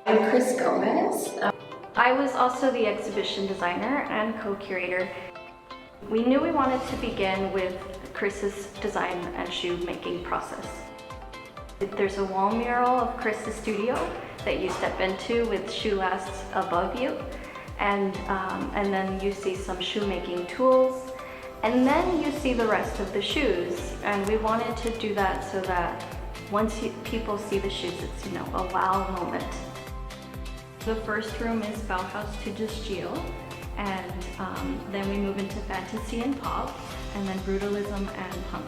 I'm Chris Gomez. I was also the exhibition designer and co-curator. We knew we wanted to begin with Chris's design and shoemaking process. There's a wall mural of Chris's studio that you step into with shoe lasts above you, and then you see some shoemaking tools, and then you see the rest of the shoes. And we wanted to do that so that once people see the shoes, it's, you know, a wow moment. The first room is Bauhaus to Gesteel, and then we move into fantasy and pop, and then brutalism and punk.